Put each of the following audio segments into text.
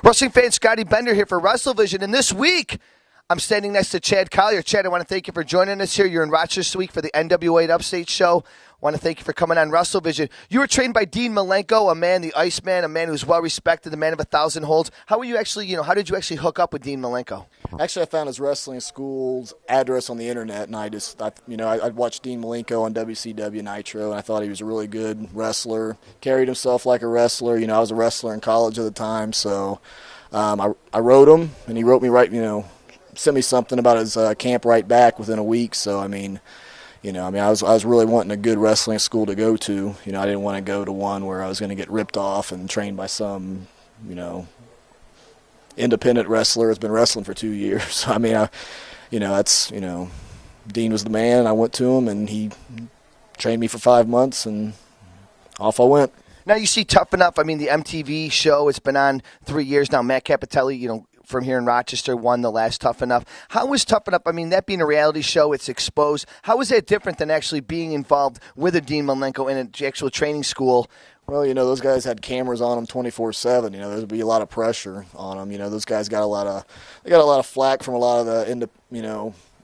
Wrestling fan Scotty Bender here for WrestleVision, and this week I'm standing next to CHAD COLLYER. CHAD, I want to thank you for joining us here. You're in Rochester this week for the NWA Upstate show. I want to thank you for coming on WrestleVision. You were trained by Dean Malenko, a man, the Iceman, a man who's well respected, a man of 1,000 holds. How were you actually, how did you actually hook up with Dean Malenko? Actually, I found his wrestling school's address on the internet, and I'd watched Dean Malenko on WCW Nitro, and I thought he was a really good wrestler. Carried himself like a wrestler. I was a wrestler in college at the time, so I wrote him, and he wrote me sent me something about his camp right back within a week. So I was really wanting a good wrestling school to go to. I didn't want to go to one where I was going to get ripped off and trained by some, independent wrestler that's been wrestling for 2 years. Dean was the man. I went to him, and he trained me for 5 months, and off I went. Now you see Tough Enough. The MTV show, it's been on 3 years now. Matt Capitelli, from here in Rochester, won the last Tough Enough. How was Tough Enough? That being a reality show, it's exposed. How was that different than actually being involved with a Dean Malenko in an actual training school? Well, those guys had cameras on them 24/7. There'd be a lot of pressure on them. Those guys got a lot of flack from a lot of the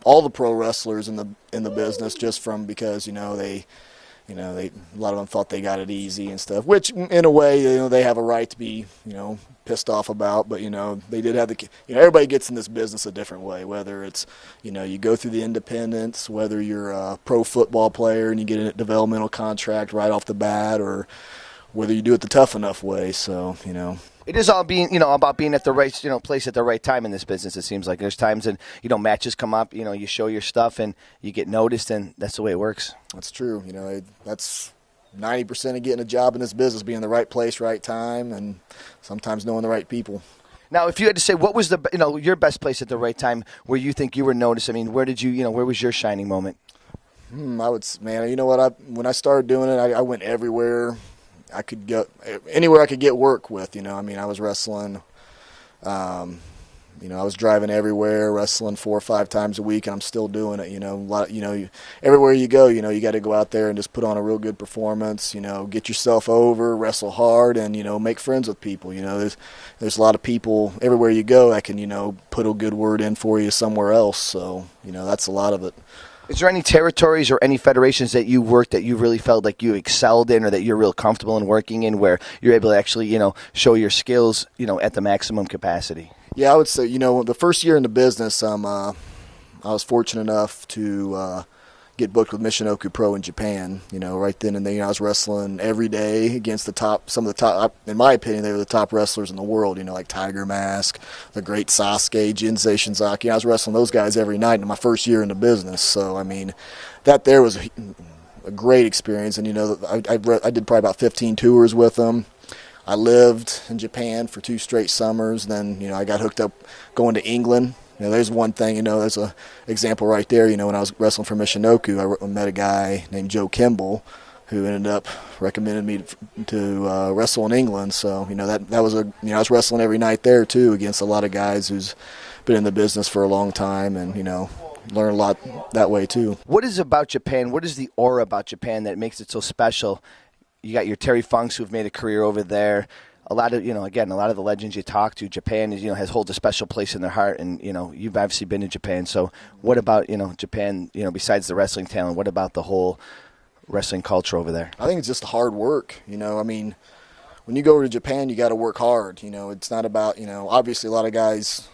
all the pro wrestlers in the business just from because a lot of them thought they got it easy and stuff, which in a way, they have a right to be, pissed off about. But, they did have everybody gets in this business a different way, whether it's, you go through the independents, whether you're a pro football player and you get a developmental contract right off the bat, or whether you do it the Tough Enough way. So, It is all being, about being at the right, place at the right time in this business. It seems like there's times and matches come up. You show your stuff and you get noticed, and that's the way it works. That's true. That's 90% of getting a job in this business: being in the right place, right time, and sometimes knowing the right people. Now, if you had to say, what was the, your best place at the right time where you think you were noticed? Where did you, where was your shining moment? I would, man. When I started doing it, I went everywhere. I could go anywhere I could get work with. I was wrestling. I was driving everywhere, wrestling 4 or 5 times a week, and I'm still doing it. Everywhere you go, you got to go out there and just put on a real good performance. Get yourself over, wrestle hard, and make friends with people. There's a lot of people everywhere you go that can put a good word in for you somewhere else. So that's a lot of it. Is there any territories or any federations that you worked that you really felt like you excelled in, or that you're real comfortable in working in, where you're able to actually, show your skills, at the maximum capacity? Yeah, I would say, the first year in the business, I was fortunate enough to get booked with Michinoku Pro in Japan. Right then and there, I was wrestling every day against some of the top, in my opinion, they were the top wrestlers in the world, like Tiger Mask, the great Sasuke, Jinsei Shinzaki. I was wrestling those guys every night in my first year in the business. So, that there was a great experience. And, I did probably about 15 tours with them. I lived in Japan for 2 straight summers. Then, I got hooked up going to England. There's one thing, there's an example right there. When I was wrestling for Michinoku, I met a guy named Joe Kimball who ended up recommending me to wrestle in England. So, that was I was wrestling every night there, too, against a lot of guys who's been in the business for a long time and, learn a lot that way, too. What is about Japan? What is the aura about Japan that makes it so special? You got your Terry Funks who've made a career over there. A lot of, again, a lot of the legends you talk to, Japan is, holds a special place in their heart. And, you've obviously been to Japan. So what about, Japan, besides the wrestling talent, what about the whole wrestling culture over there? I think it's just hard work. When you go to Japan, you got to work hard. It's not about, obviously a lot of guys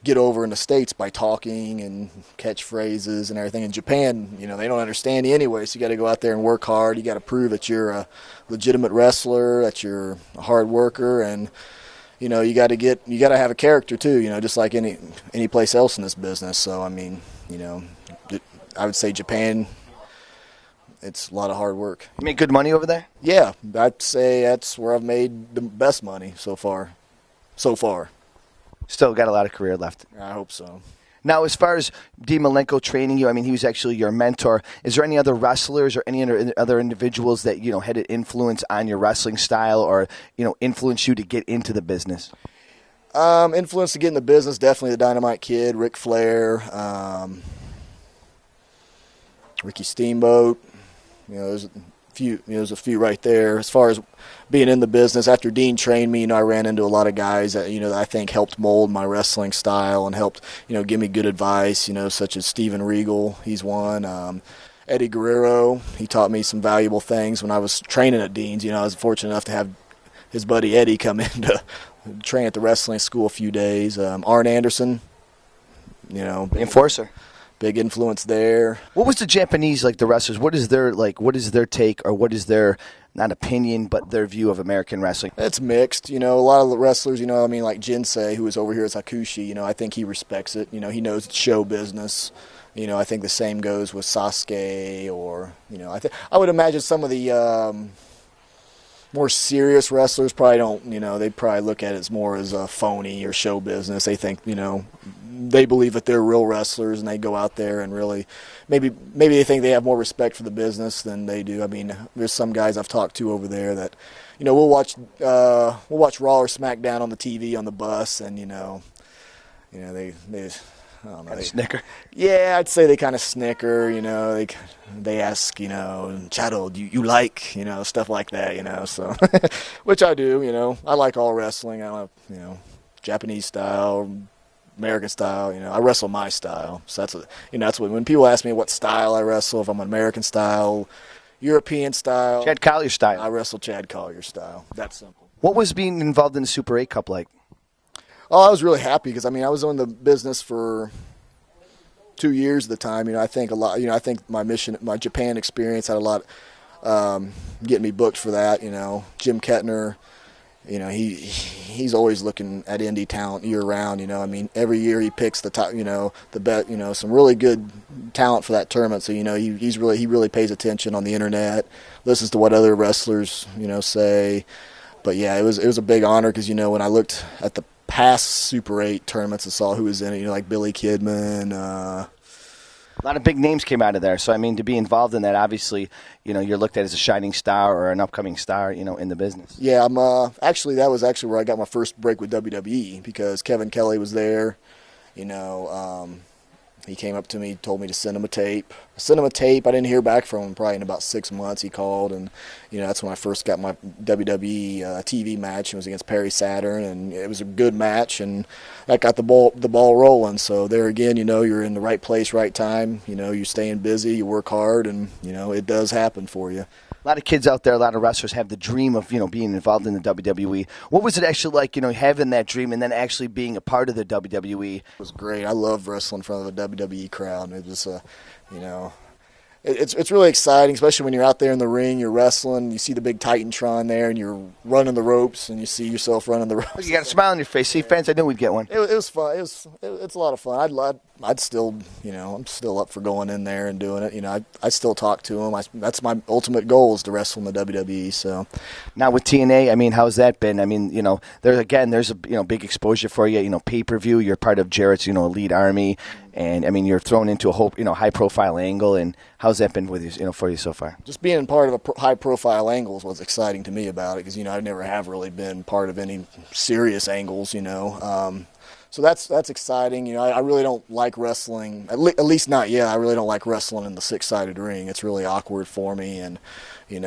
get over in the States by talking and catchphrases and everything. In Japan, they don't understand you anyway, so you got to go out there and work hard. You got to prove that you're a legitimate wrestler, that you're a hard worker, and you got to have a character too, just like any place else in this business. So I would say Japan, it's a lot of hard work. You make good money over there? Yeah, I'd say that's where I've made the best money so far. Still got a lot of career left. I hope so. Now, as far as Dean Malenko training you, he was actually your mentor. Is there any other wrestlers or any other individuals that, had an influence on your wrestling style or, influenced you to get into the business? Influence to get in the business, definitely the Dynamite Kid, Ric Flair, Ricky Steamboat. There's there's a few right there. As far as being in the business, after Dean trained me, I ran into a lot of guys that, that I think helped mold my wrestling style and helped, give me good advice, such as Steven Regal, he's one. Eddie Guerrero, he taught me some valuable things when I was training at Dean's. I was fortunate enough to have his buddy Eddie come in to train at the wrestling school a few days. Arn Anderson, Enforcer. Big influence there. What was the Japanese, like the wrestlers? What is their take, or what is their, not opinion, but their view of American wrestling? It's mixed. A lot of the wrestlers, like Jinsei, who was over here as Hakushi, I think he respects it. He knows it's show business. I think the same goes with Sasuke, or, I would imagine some of the more serious wrestlers probably don't, they probably look at it as more as a phony or show business. They think, they believe that they're real wrestlers, and they go out there and really, maybe they think they have more respect for the business than they do. I mean, there's some guys I've talked to over there that, we'll watch Raw or SmackDown on the TV on the bus, and they I don't know. Kind of snicker. Yeah, I'd say they kind of snicker. They ask, Chad, do you like, stuff like that, so which I do. I like all wrestling. I like, Japanese style, American style. I wrestle my style. So that's what when people ask me what style I wrestle, if I'm an American style, European style, CHAD Collier style. I wrestle CHAD Collier style. That's simple. What was being involved in the Super 8 Cup like? Oh, I was really happy because I was in the business for 2 years at the time. I think a lot. I think my Japan experience had a lot getting me booked for that. Jim Kettner. He's always looking at indie talent year round. Every year he picks the top. The bet. Some really good talent for that tournament. So he really pays attention on the internet, listens to what other wrestlers say. But yeah, it was a big honor because when I looked at the past Super 8 tournaments and saw who was in it, like Billy Kidman. A lot of big names came out of there. So, to be involved in that, obviously, you're looked at as a shining star or an upcoming star, in the business. Yeah, that was actually where I got my first break with WWE because Kevin Kelly was there. He came up to me, told me to send him a tape. I sent him a tape. I didn't hear back from him probably in about 6 months. He called, and that's when I first got my WWE TV match. It was against Perry Saturn, and it was a good match, and that got the ball rolling. So there again, you're in the right place, right time. You're staying busy, you work hard, and it does happen for you. A lot of kids out there, a lot of wrestlers have the dream of, being involved in the WWE. What was it actually like, having that dream and then actually being a part of the WWE? It was great. I loved wrestling in front of a WWE crowd. It was, it's really exciting, especially when you're out there in the ring, you're wrestling, you see the big Titantron there, and you're running the ropes, and you see yourself running the ropes. You got a smile on your face. See, fans, I knew we'd get one. It was fun. It's a lot of fun. I'd still, I'm still up for going in there and doing it. I still talk to them. That's my ultimate goal is to wrestle in the WWE. So now with TNA, how's that been? There's a big exposure for you. Pay-per-view. You're part of Jarrett's elite army, and you're thrown into a whole high-profile angle. And how's that been with you for you so far? Just being part of a high-profile angle is what's exciting to me about it because I never have really been part of any serious angles. So that's exciting. I really don't like wrestling, at least not yet. I really don't like wrestling in the six-sided ring. It's really awkward for me, and I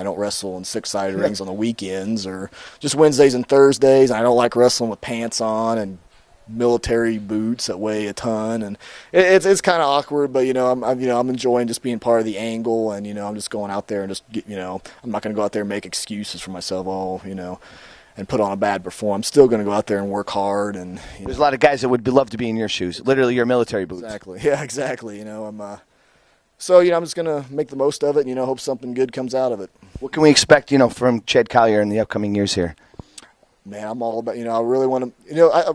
don't wrestle in six-sided rings on the weekends or just Wednesdays and Thursdays. I don't like wrestling with pants on and military boots that weigh a ton, and it's kind of awkward. But I'm enjoying just being part of the angle, and I'm just going out there and just I'm not going to go out there and make excuses for myself. And put on a bad performance. I'm still going to go out there and work hard. And there's a lot of guys that would love to be in your shoes, literally your military boots. Exactly. Yeah, exactly. I'm just going to make the most of it. And, hope something good comes out of it. What can we expect, from CHAD Collier in the upcoming years here? Man, I'm all about. I really want to.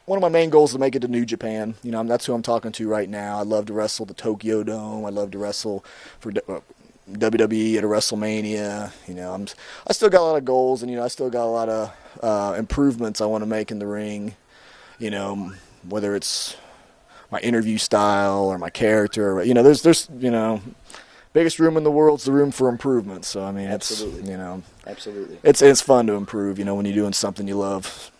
One of my main goals is to make it to New Japan. That's who I'm talking to right now. I love to wrestle the Tokyo Dome. I love to wrestle for WWE at a WrestleMania. I still got a lot of goals, and I still got a lot of improvements I want to make in the ring. Whether it's my interview style or my character. There's biggest room in the world's the room for improvement. So absolutely, it's absolutely, it's fun to improve. When you're doing something you love.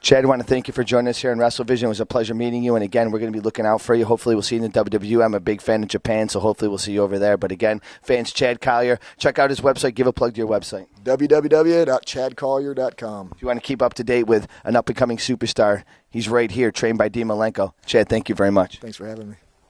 Chad, I want to thank you for joining us here on WrestleVision. It was a pleasure meeting you. And again, we're going to be looking out for you. Hopefully, we'll see you in the WWE. I'm a big fan of Japan, so hopefully we'll see you over there. But again, fans, Chad Collier. Check out his website. Give a plug to your website. www.chadcollier.com. If you want to keep up to date with an up-and-coming superstar, he's right here, trained by D. Malenko. Chad, thank you very much. Thanks for having me.